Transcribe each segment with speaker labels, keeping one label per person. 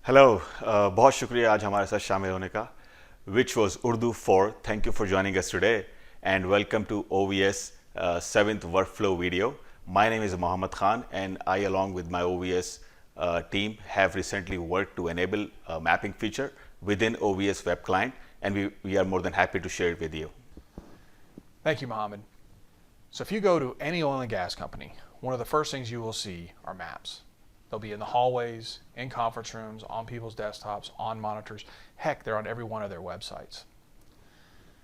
Speaker 1: Hello बहुत शुक्रिया आज हमारे साथ शामिल होने का which was Urdu for thank you for joining us today and welcome to OVS 7th workflow video. My name is Mohammed Khan and I along with my OVS team have recently worked to enable a mapping feature within OVS web client, and we are more than happy to share it with you.
Speaker 2: Thank you, Mohammed. So if you go to any oil and gas company, one of the first things you will see are maps. They'll be in the hallways, in conference rooms, on people's desktops, on monitors. Heck, they're on every one of their websites.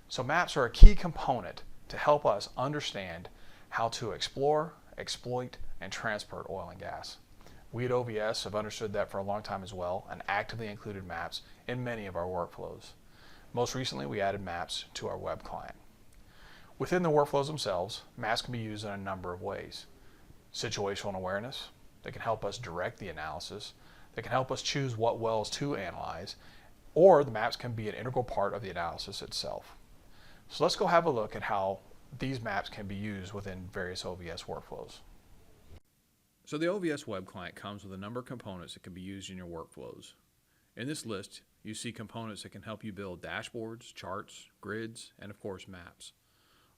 Speaker 2: So maps are a key component to help us understand how to explore, exploit, and transport oil and gas. We at OVS have understood that for a long time as well and actively included maps in many of our workflows. Most recently, we added maps to our web client. Within the workflows themselves, maps can be used in a number of ways. Situational awareness, that can help us direct the analysis, that can help us choose what wells to analyze, or the maps can be an integral part of the analysis itself. So let's go have a look at how these maps can be used within various OVS workflows.
Speaker 3: So the OVS web client comes with a number of components that can be used in your workflows. In this list, you see components that can help you build dashboards, charts, grids, and of course maps.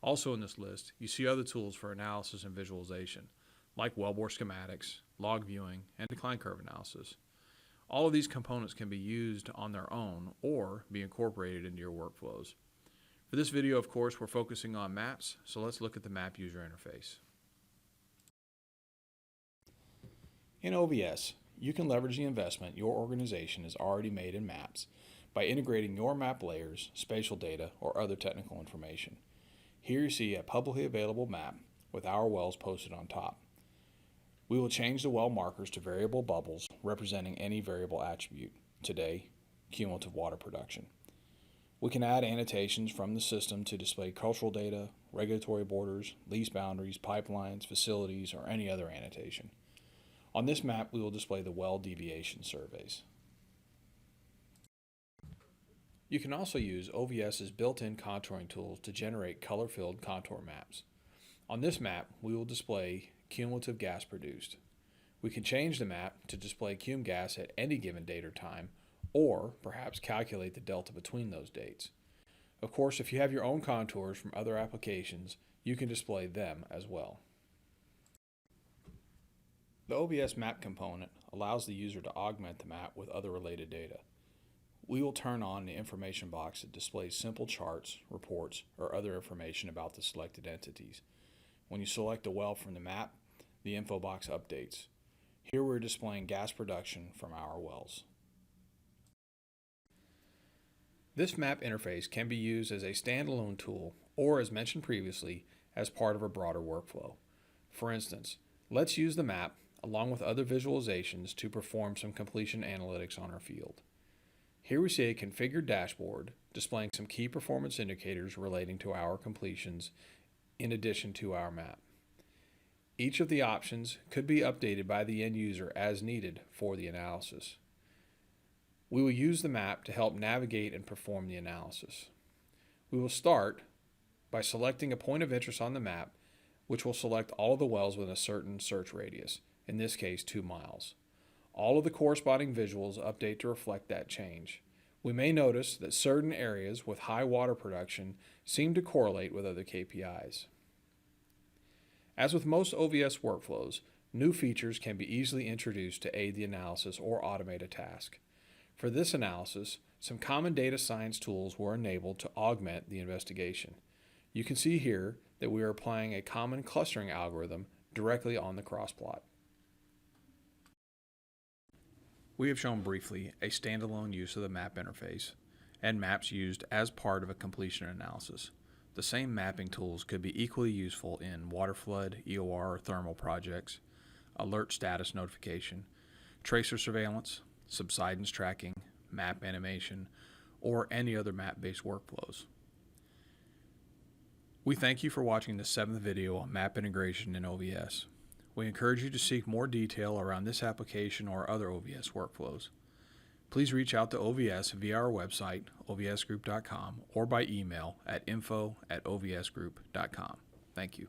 Speaker 3: Also in this list, you see other tools for analysis and visualization, like wellbore schematics, log viewing, and decline curve analysis. All of these components can be used on their own or be incorporated into your workflows. For this video, of course, we're focusing on maps, so let's look at the map user interface. In OVS, you can leverage the investment your organization has already made in maps by integrating your map layers, spatial data, or other technical information. Here you see a publicly available map with our wells posted on top. We will change the well markers to variable bubbles representing any variable attribute, today, cumulative water production. We can add annotations from the system to display cultural data, regulatory borders, lease boundaries, pipelines, facilities, or any other annotation. On this map, we will display the well deviation surveys. You can also use OVS's built-in contouring tools to generate color-filled contour maps. On this map, we will display cumulative gas produced. We can change the map to display cum gas at any given date or time, or perhaps calculate the delta between those dates. Of course, if you have your own contours from other applications, you can display them as well. The OVS map component allows the user to augment the map with other related data. We will turn on the information box that displays simple charts, reports, or other information about the selected entities. When you select a well from the map, the info box updates. Here we're displaying gas production from our wells. This map interface can be used as a standalone tool or, as mentioned previously, as part of a broader workflow. For instance, let's use the map along with other visualizations to perform some completion analytics on our field. Here we see a configured dashboard displaying some key performance indicators relating to our completions in addition to our map. Each of the options could be updated by the end user as needed for the analysis. We will use the map to help navigate and perform the analysis. We will start by selecting a point of interest on the map, which will select all of the wells within a certain search radius, in this case 2 miles. All of the corresponding visuals update to reflect that change. We may notice that certain areas with high water production seem to correlate with other KPIs. As with most OVS workflows, new features can be easily introduced to aid the analysis or automate a task. For this analysis, some common data science tools were enabled to augment the investigation. You can see here that we are applying a common clustering algorithm directly on the crossplot. We have shown briefly a standalone use of the map interface and maps used as part of a completion analysis. The same mapping tools could be equally useful in water flood, EOR, or thermal projects, alert status notification, tracer surveillance, subsidence tracking, map animation, or any other map-based workflows. We thank you for watching the 7th video on map integration in OVS. We encourage you to seek more detail around this application or other OVS workflows. Please reach out to OVS via our website, ovsgroup.com, or by email at info@ovsgroup.com. Thank you.